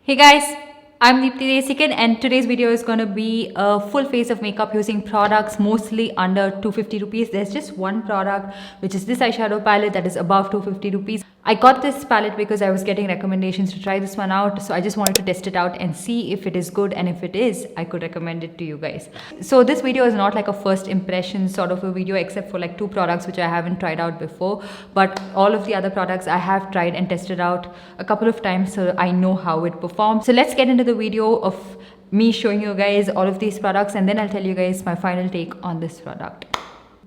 Hey guys, I'm Deepthi Desikan and today's video is going to be a full face of makeup using products mostly under 250 rupees. There's just one product which is this eyeshadow palette that is above 250 rupees. I got this palette because I was getting recommendations to try this one out. So I just wanted to test it out and see if it is good, and if it is, I could recommend it to you guys. So this video is not like a first impression sort of a video except for like two products which I haven't tried out before. But all of the other products I have tried and tested out a couple of times, so I know how it performs. So let's get into the video of me showing you guys all of these products, and then I'll tell you guys my final take on this product.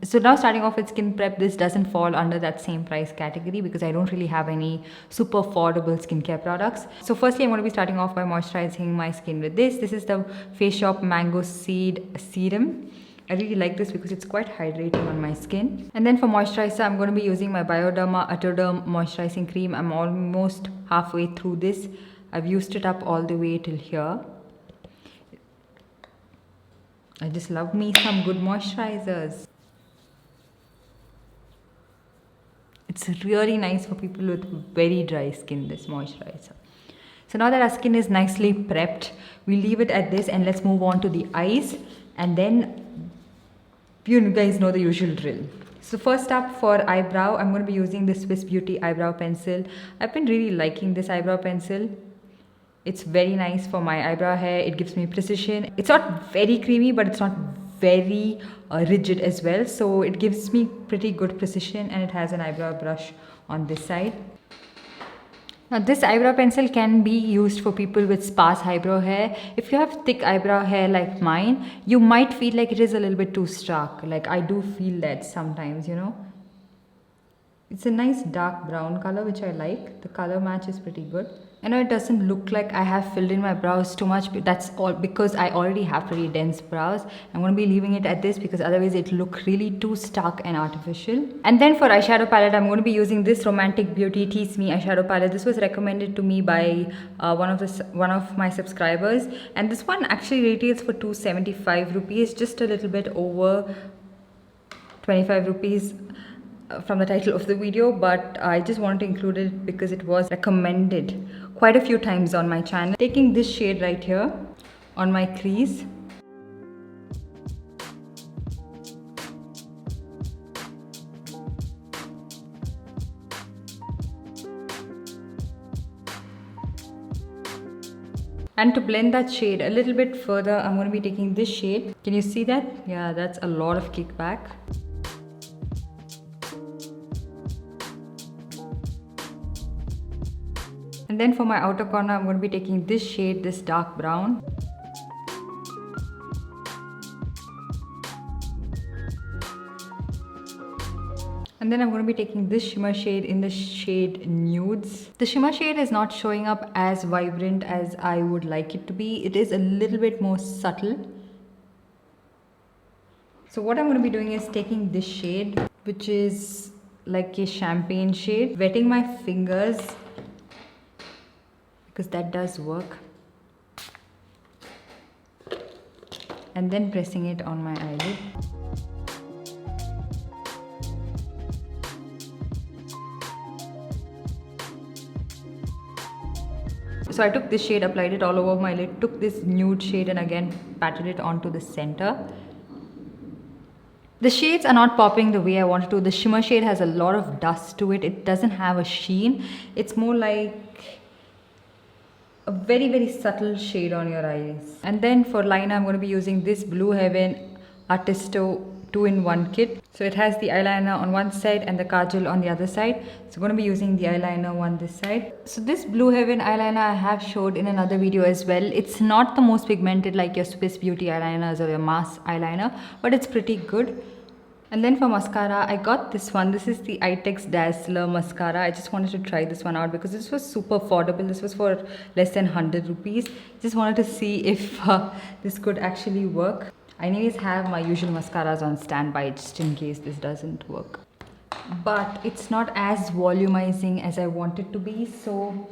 So now starting off with skin prep, this doesn't fall under that same price category because I don't really have any super affordable skincare products. So firstly, I'm going to be starting off by moisturizing my skin with this. This is the Face Shop Mango Seed Serum. I really like this because it's quite hydrating on my skin. And then for moisturizer, I'm going to be using my Bioderma Atoderm Moisturizing Cream. I'm almost halfway through this. I've used it up all the way till here. I just love me some good moisturizers. It's really nice for people with very dry skin, this moisturizer. So now that our skin is nicely prepped, we leave it at this and let's move on to the eyes. And then you guys know the usual drill. So first up for eyebrow, I'm going to be using the Swiss Beauty eyebrow pencil. I've been really liking this eyebrow pencil. It's very nice for my eyebrow hair. It gives me precision. It's not very creamy, but it's not very rigid as well. So it gives me pretty good precision, and it has an eyebrow brush on this side. Now this eyebrow pencil can be used for people with sparse eyebrow hair. If you have thick eyebrow hair like mine, you might feel like it is a little bit too stark. Like I do feel that sometimes, you know. It's a nice dark brown color which I like. The color match is pretty good. I know it doesn't look like I have filled in my brows too much, but that's all because I already have pretty dense brows. I'm going to be leaving it at this because otherwise it look really too stark and artificial. And then for eyeshadow palette, I'm going to be using this Romantic Beauty Tease Me eyeshadow palette. This was recommended to me by one of my subscribers, and this one actually retails for 275 rupees, just a little bit over 25 rupees from the title of the video, but I just wanted to include it because it was recommended quite a few times on my channel. Taking this shade right here on my crease. And to blend that shade a little bit further, I'm going to be taking this shade. Can you see that? Yeah, that's a lot of kickback. And then for my outer corner, I'm going to be taking this shade, this dark brown. And then I'm going to be taking this shimmer shade in the shade Nudes. The shimmer shade is not showing up as vibrant as I would like it to be. It is a little bit more subtle. So what I'm going to be doing is taking this shade, which is like a champagne shade, wetting my fingers, because that does work, and then pressing it on my eyelid. So I took this shade, applied it all over my lid, took this nude shade and again patted it onto the center. The shades are not popping the way I wanted to. The shimmer shade has a lot of dust to it. It doesn't have a sheen. It's more like a very, very subtle shade on your eyes. And then for liner, I'm going to be using this Blue Heaven Artisto 2-in-1 kit. So it has the eyeliner on one side and the kajal on the other side. So I'm going to be using the eyeliner on this side. So this Blue Heaven eyeliner I have showed in another video as well. It's not the most pigmented like your Swiss Beauty eyeliners or your Mass eyeliner, but it's pretty good. And then for mascara, I got this one. This is the Itex Dazzler mascara. I just wanted to try this one out because this was super affordable. This was for less than 100 rupees. Just wanted to see if this could actually work. I anyways have my usual mascaras on standby just in case this doesn't work. But it's not as volumizing as I want it to be. So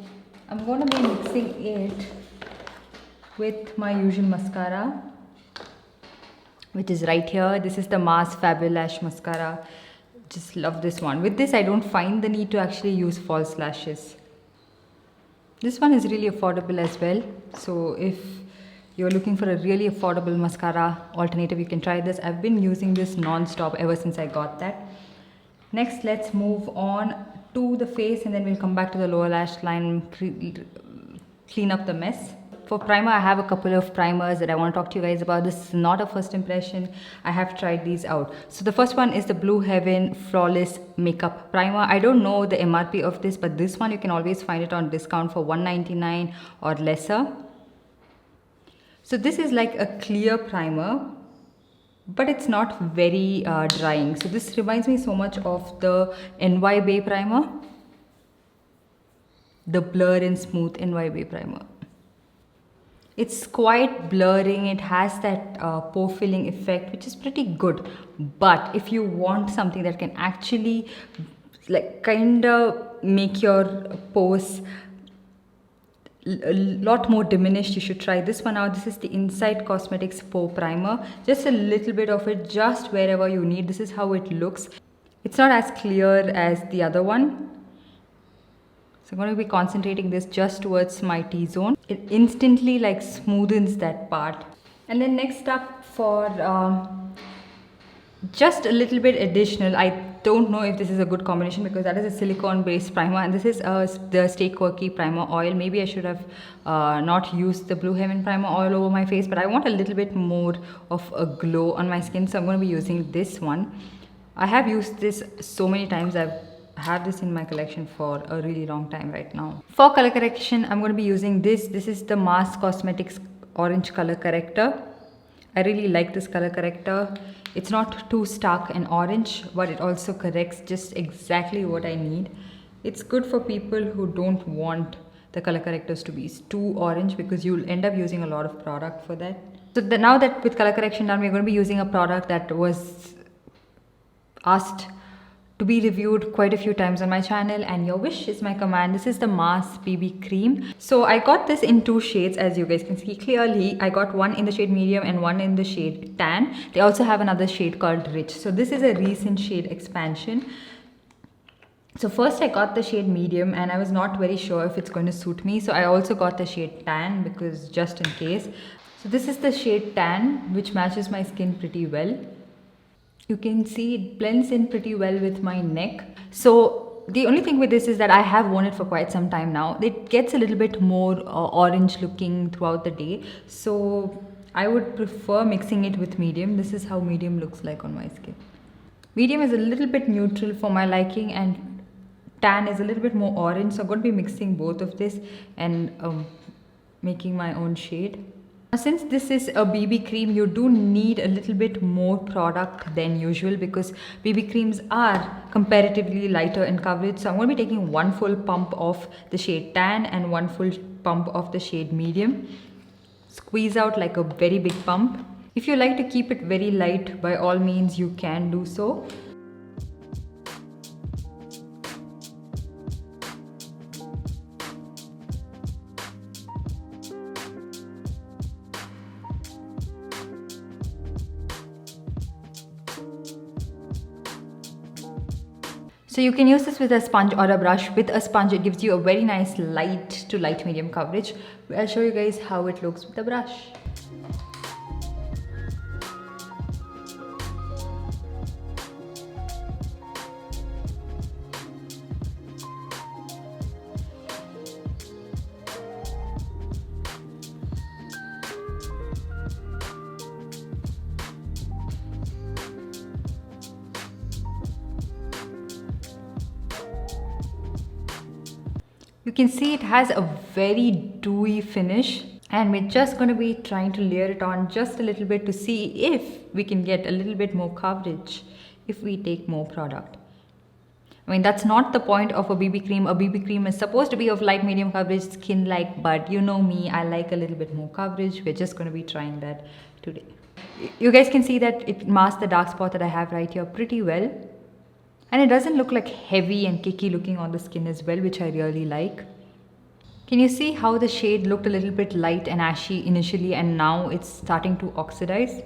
I'm going to be mixing it with my usual mascara, which is right here. This is the Mars Fabulash mascara. Just love this one. With this, I don't find the need to actually use false lashes. This one is really affordable as well. So if you're looking for a really affordable mascara alternative, you can try this. I've been using this non-stop ever since I got that. Next, let's move on to the face and then we'll come back to the lower lash line and clean up the mess. For primer, I have a couple of primers that I want to talk to you guys about. This is not a first impression. I have tried these out. So the first one is the Blue Heaven Flawless Makeup Primer. I don't know the MRP of this, but this one you can always find it on discount for $1.99 or lesser. So this is like a clear primer, but it's not very drying. So this reminds me so much of the NY Bay primer, the Blur and Smooth NY Bay primer. It's quite blurring. It has that pore filling effect, which is pretty good. But if you want something that can actually like kind of make your pores a lot more diminished, you should try this one out. This is the Inside Cosmetics Pore Primer. Just a little bit of it, just wherever you need. This is how it looks. It's not as clear as the other one. So I'm going to be concentrating this just towards my T-zone. It instantly like smoothens that part. And then next up for just a little bit additional, I don't know if this is a good combination because that is a silicone based primer and this is the Stay Quirky Primer Oil. Maybe I should have not used the Blue Heaven Primer Oil over my face, but I want a little bit more of a glow on my skin, so I'm going to be using this one. I have used this so many times. I have this in my collection for a really long time right now. For color correction, I'm going to be using this. This is the Mars Cosmetics Orange Color Corrector. I really like this color corrector. It's not too stark and orange, but it also corrects just exactly what I need. It's good for people who don't want the color correctors to be too orange because you'll end up using a lot of product for that. So now that with color correction done, we're going to be using a product that was asked to be reviewed quite a few times on my channel, and your wish is my command. This is the Mars BB Cream. So I got this in two shades, as you guys can see clearly. I got one in the shade medium and one in the shade tan. They also have another shade called Rich. So this is a recent shade expansion. So first I got the shade medium and I was not very sure if it's going to suit me. So I also got the shade tan because just in case. So this is the shade tan, which matches my skin pretty well. You can see it blends in pretty well with my neck. So the only thing with this is that I have worn it for quite some time now. It gets a little bit more orange looking throughout the day. So I would prefer mixing it with medium. This is how medium looks like on my skin. Medium is a little bit neutral for my liking and tan is a little bit more orange. So I'm going to be mixing both of this and making my own shade. Since this is a BB cream, you do need a little bit more product than usual because BB creams are comparatively lighter in coverage. So I'm going to be taking one full pump of the shade tan and one full pump of the shade medium. Squeeze out like a very big pump. If you like to keep it very light, by all means you can do so. So you can use this with a sponge or a brush. With a sponge, it gives you a very nice light to light medium coverage. I'll show you guys how it looks with the brush. You can see it has a very dewy finish and we're just going to be trying to layer it on just a little bit to see if we can get a little bit more coverage if we take more product. I mean, that's not the point of a BB cream. A BB cream is supposed to be of light medium coverage, skin like, but you know me, I like a little bit more coverage. We're just going to be trying that today. You guys can see that it masks the dark spot that I have right here pretty well. And it doesn't look like heavy and kicky looking on the skin as well, which I really like. Can you see how the shade looked a little bit light and ashy initially and now it's starting to oxidize?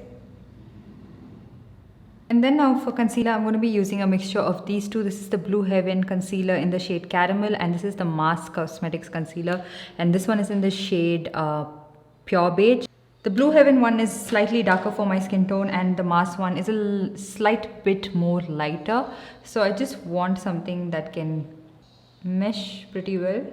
And then now for concealer, I'm going to be using a mixture of these two. This is the Blue Heaven concealer in the shade Caramel, and this is the Mars Cosmetics concealer, and this one is in the shade Pure Beige. The Blue Heaven one is slightly darker for my skin tone, and the Mars one is a slight bit more lighter. So I just want something that can mesh pretty well.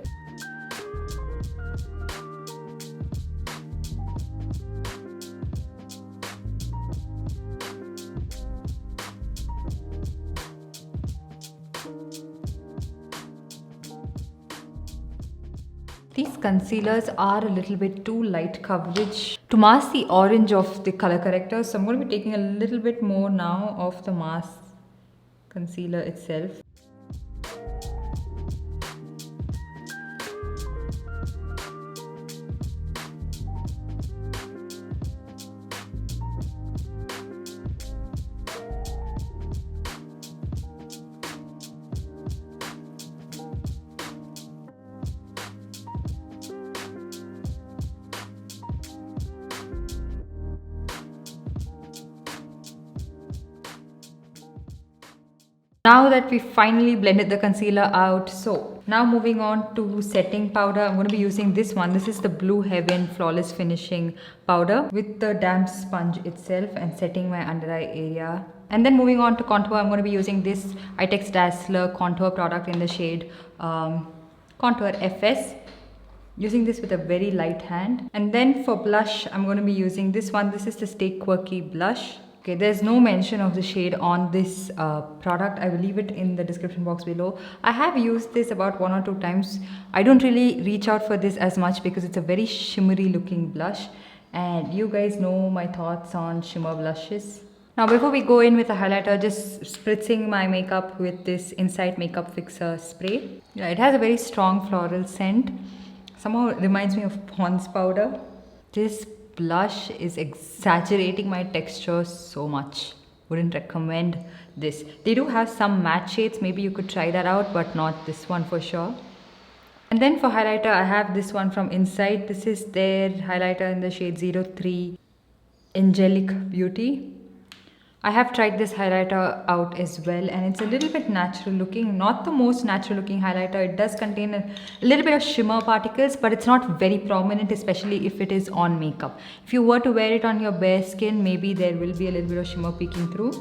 These concealers are a little bit too light coverage to mask the orange of the color corrector. So I'm going to be taking a little bit more now of the mask concealer itself. Now that we finally blended the concealer out, so now moving on to setting powder, I'm going to be using this one. This is the Blue Heaven Flawless Finishing Powder with the damp sponge itself and setting my under eye area. And then moving on to contour, I'm going to be using this Itex Dazzler contour product in the shade Contour FS. Using this with a very light hand. And then for blush, I'm going to be using this one. This is the Stay Quirky blush. Okay, there's no mention of the shade on this product. I will leave it in the description box below. I have used this about 1 or 2 times. I don't really reach out for this as much because it's a very shimmery looking blush. And you guys know my thoughts on shimmer blushes. Now before we go in with the highlighter, just spritzing my makeup with this Insight Makeup Fixer spray. Yeah, it has a very strong floral scent. Somehow it reminds me of Pond's powder. This blush is exaggerating my texture so much. Wouldn't recommend this. They do have some matte shades, maybe you could try that out, but not this one for sure. And then for highlighter, I have this one from Insight. This is their highlighter in the shade 03 Angelic Beauty. I have tried this highlighter out as well, and it's a little bit natural looking, not the most natural looking highlighter. It does contain a little bit of shimmer particles, but it's not very prominent, especially if it is on makeup. If you were to wear it on your bare skin, maybe there will be a little bit of shimmer peeking through.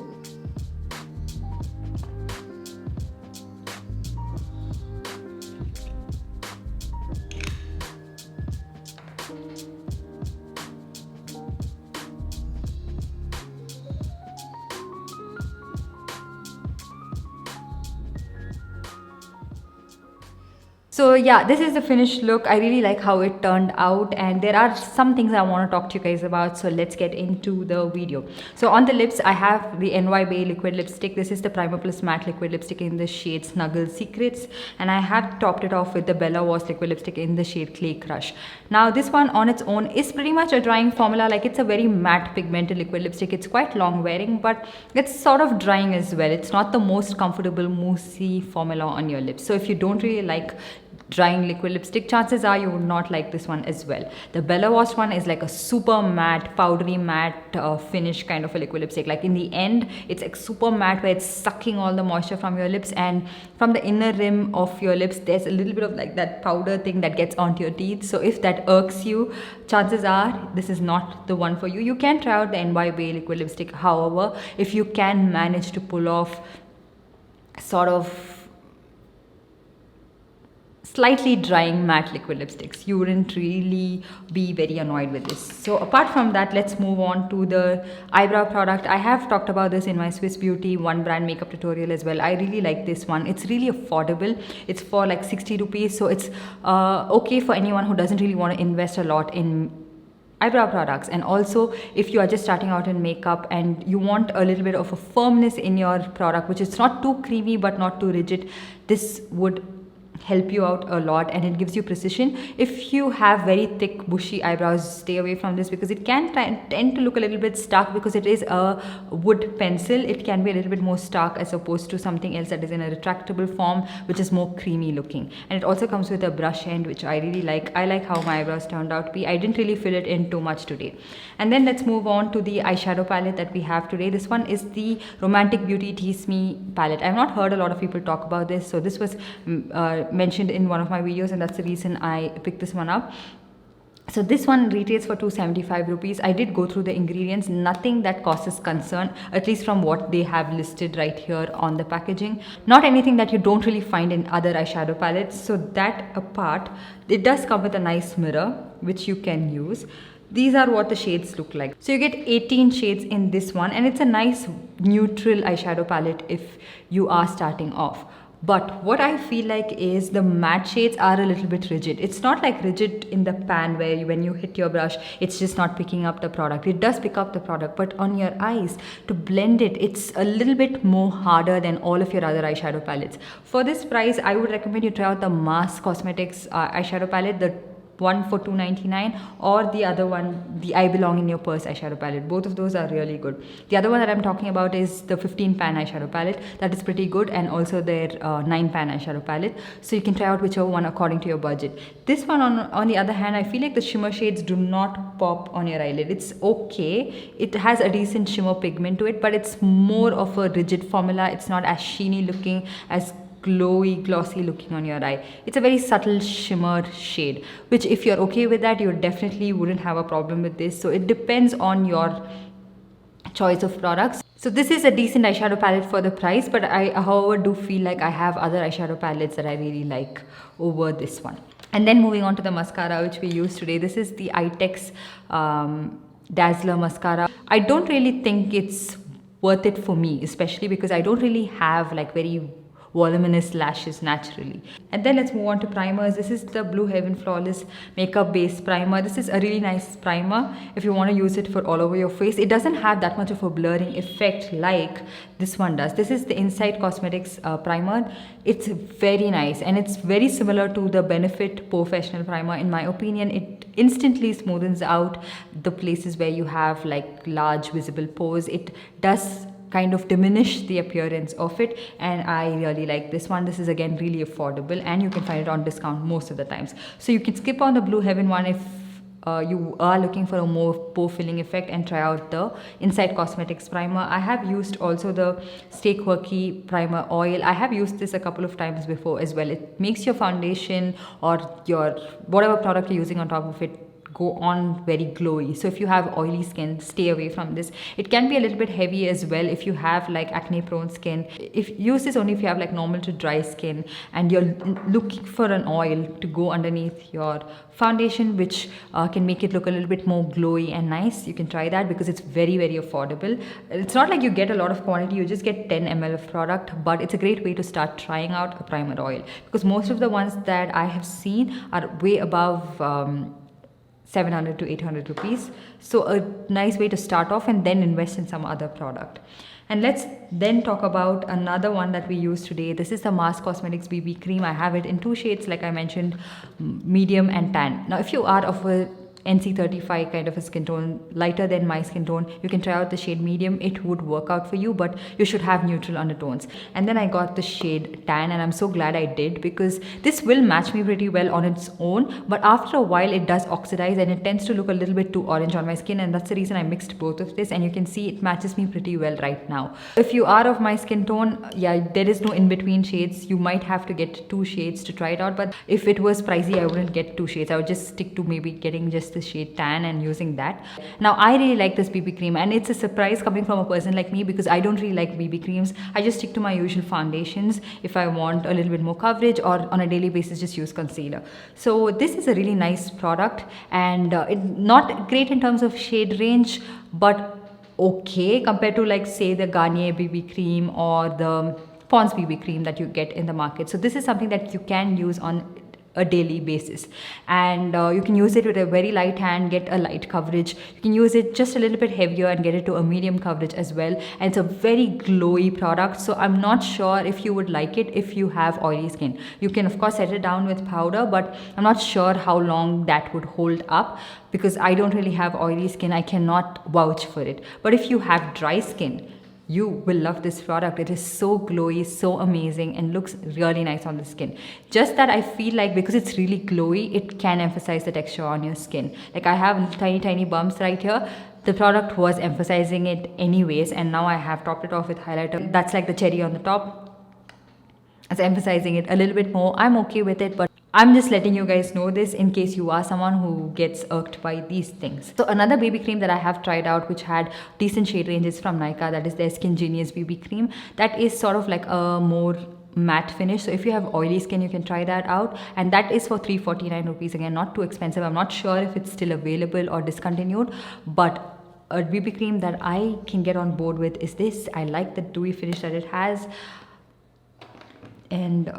So yeah, this is the finished look. I really like how it turned out, and there are some things I want to talk to you guys about. So let's get into the video. So on the lips, I have the NY Bay liquid lipstick. This is the Primer Plus matte liquid lipstick in the shade Snuggle Secrets, and I have topped it off with the Bella Wash liquid lipstick in the shade Clay Crush. Now this one on its own is pretty much a drying formula. Like, it's a very matte pigmented liquid lipstick. It's quite long wearing, but it's sort of drying as well. It's not the most comfortable moussey formula on your lips. So if you don't really like drying liquid lipstick, chances are you would not like this one as well. The Bella Wash one is like a super matte, powdery matte finish kind of a liquid lipstick. Like, in the end, it's like super matte where it's sucking all the moisture from your lips, and from the inner rim of your lips, there's a little bit of like that powder thing that gets onto your teeth. So if that irks you, chances are this is not the one for you. You can try out the NY Bay liquid lipstick. However, if you can manage to pull off sort of slightly drying matte liquid lipsticks, you wouldn't really be very annoyed with this. So apart from that, let's move on to the eyebrow product. I have talked about this in my Swiss Beauty one brand makeup tutorial as well. I really like this one. It's really affordable. It's for like 60 rupees, so it's okay for anyone who doesn't really want to invest a lot in eyebrow products. And also, if you are just starting out in makeup and you want a little bit of a firmness in your product, which is not too creamy but not too rigid, this would help you out a lot, and it gives you precision. If you have very thick bushy eyebrows, stay away from this because it can tend to look a little bit stark, because it is a wood pencil. It can be a little bit more stark as opposed to something else that is in a retractable form, which is more creamy looking. And it also comes with a brush end, which I really like. I like how my eyebrows turned out to be. I didn't really fill it in too much today. And then let's move on to the eyeshadow palette that we have today. This one is the Romantic Beauty Tease Me palette. I've not heard a lot of people talk about this, so this was mentioned in one of my videos, and that's the reason I picked this one up. So this one retails for 275 rupees. I did go through the ingredients, nothing that causes concern, at least from what they have listed right here on the packaging. Not anything that you don't really find in other eyeshadow palettes. So that apart, it does come with a nice mirror, which you can use. These are what the shades look like. So you get 18 shades in this one, and it's a nice neutral eyeshadow palette if you are starting off. But what I feel like is the matte shades are a little bit rigid. It's not like rigid in the pan where when you hit your brush, it's just not picking up the product. It does pick up the product, but on your eyes, to blend it, it's a little bit more harder than all of your other eyeshadow palettes. For this price, I would recommend you try out the Mass Cosmetics eyeshadow palette, the one for 299, or the other one, the I Belong in Your Purse eyeshadow palette. Both of those are really good. The other one that I'm talking about is the 15 pan eyeshadow palette. That is pretty good, and also their 9 pan eyeshadow palette. So you can try out whichever one according to your budget. This one on the other hand, I feel like the shimmer shades do not pop on your eyelid. It's okay. It has a decent shimmer pigment to it, but it's more of a rigid formula. It's not as sheeny looking, as glowy, glossy looking on your eye. It's a very subtle shimmer shade, which if you're okay with that, you definitely wouldn't have a problem with this. So it depends on your choice of products. So this is a decent eyeshadow palette for the price, but I, however, do feel like I have other eyeshadow palettes that I really like over this one. And then moving on to the mascara, which we use today. This is the Itex Dazzler mascara. I don't really think it's worth it for me, especially because I don't really have like very voluminous lashes naturally. And then let's move on to primers. This is the Blue Heaven Flawless Makeup Base Primer. This is a really nice primer if you want to use it for all over your face. It doesn't have that much of a blurring effect like this one does. This is the Inside Cosmetics primer. It's very nice, and it's very similar to the Benefit Professional Primer. In my opinion, it instantly smoothens out the places where you have like large visible pores. It does kind of diminish the appearance of it, and I really like this one. This is again really affordable, and you can find it on discount most of the times. So you can skip on the Blue Heaven one if you are looking for a more pore filling effect, and try out the Inside Cosmetics primer. I have used also the Stay Quirky primer oil. I have used this a couple of times before as well. It makes your foundation or your whatever product you're using on top of it go on very glowy. So if you have oily skin, stay away from this. It can be a little bit heavy as well if you have like acne prone skin. If use this only if you have like normal to dry skin and you're looking for an oil to go underneath your foundation, which can make it look a little bit more glowy and nice. You can try that because it's very, very affordable. It's not like you get a lot of quantity, you just get 10 ml of product, but it's a great way to start trying out a primer oil, because most of the ones that I have seen are way above 700 to 800 rupees. So a nice way to start off and then invest in some other product. And let's then talk about another one that we use today. This is the Mass Cosmetics BB Cream. I have it in 2 shades, like I mentioned, medium and tan. Now, if you are of a NC35 kind of a skin tone, lighter than my skin tone, you can try out the shade medium. It would work out for you, but you should have neutral undertones. And then I got the shade tan, and I'm so glad I did, because this will match me pretty well on its own, but after a while it does oxidize and it tends to look a little bit too orange on my skin, and that's the reason I mixed both of this, and you can see it matches me pretty well right now. If you are of my skin tone, yeah, there is no in-between shades. You might have to get 2 shades to try it out, but if it was pricey, I wouldn't get 2 shades. I would just stick to maybe getting just the shade tan and using that. Now, I really like this BB cream, and it's a surprise coming from a person like me, because I don't really like BB creams. I just stick to my usual foundations if I want a little bit more coverage, or on a daily basis just use concealer. So this is a really nice product, and not great in terms of shade range, but okay compared to like say the Garnier BB cream or the Pond's BB cream that you get in the market. So this is something that you can use on a daily basis. And you can use it with a very light hand, get a light coverage. You can use it just a little bit heavier and get it to a medium coverage as well. And it's a very glowy product, so I'm not sure if you would like it if you have oily skin. You can of course set it down with powder, but I'm not sure how long that would hold up, because I don't really have oily skin. I cannot vouch for it. But if you have dry skin, you will love this product. It is so glowy, so amazing, and looks really nice on the skin. Just that I feel like because it's really glowy, it can emphasize the texture on your skin. Like I have tiny bumps right here. The product was emphasizing it anyways, and now I have topped it off with highlighter. That's like the cherry on the top. It's emphasizing it a little bit more. I'm okay with it, but I'm just letting you guys know this in case you are someone who gets irked by these things. So another BB cream that I have tried out, which had decent shade ranges from Nykaa, that is their Skin Genius BB cream. That is sort of like a more matte finish. So if you have oily skin, you can try that out. And that is for 349 rupees. Again, not too expensive. I'm not sure if it's still available or discontinued, but a BB cream that I can get on board with is this. I like the dewy finish that it has. And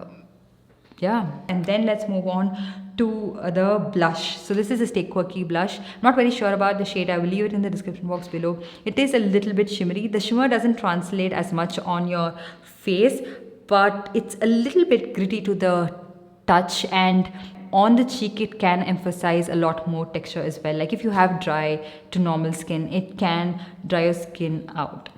yeah, and then let's move on to the blush. So this is a Stay Quirky blush. Not very sure about the shade. I will leave it in the description box below. It is a little bit shimmery. The shimmer doesn't translate as much on your face, but it's a little bit gritty to the touch, and on the cheek it can emphasize a lot more texture as well. Like if you have dry to normal skin, it can dry your skin out.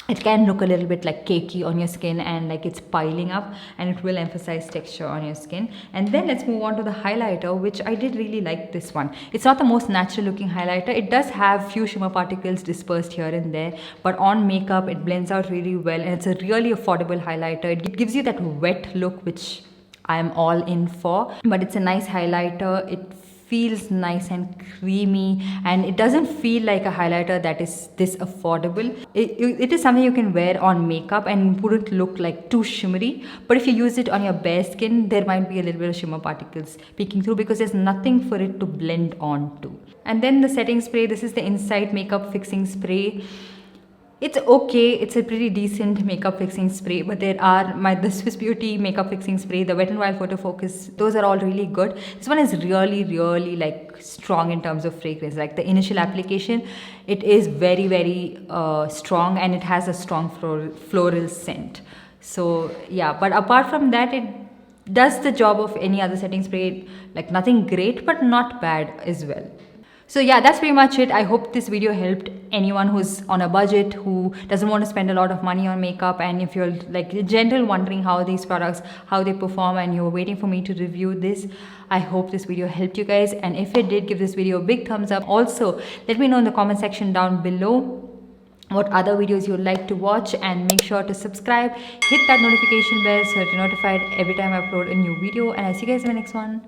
It can look a little bit like cakey on your skin and like it's piling up, and it will emphasize texture on your skin. And then let's move on to the highlighter, which I did really like this one. It's not the most natural looking highlighter. It does have few shimmer particles dispersed here and there, but on makeup it blends out really well, and it's a really affordable highlighter. It gives you that wet look, which I'm all in for, but it's a nice highlighter. It feels nice and creamy, and it doesn't feel like a highlighter that is this affordable. It is something you can wear on makeup and wouldn't look like too shimmery, but if you use it on your bare skin, there might be a little bit of shimmer particles peeking through because there's nothing for it to blend on to. And then the setting spray. This is the Insight Makeup Fixing Spray. It's okay. It's a pretty decent makeup fixing spray, but there are the Swiss Beauty makeup fixing spray, the Wet n Wild Photo Focus. Those are all really good. This one is really like strong in terms of fragrance. Like the initial application, it is very strong, and it has a strong floral scent. So yeah, but apart from that, it does the job of any other setting spray. Like nothing great, but not bad as well. So yeah, that's pretty much it. I hope this video helped anyone who's on a budget, who doesn't want to spend a lot of money on makeup, and if you're like in general wondering how these products, how they perform, and you're waiting for me to review this, I hope this video helped you guys. And if it did, give this video a big thumbs up. Also, let me know in the comment section down below what other videos you'd like to watch, and make sure to subscribe, hit that notification bell so that you're notified every time I upload a new video, and I'll see you guys in the next one.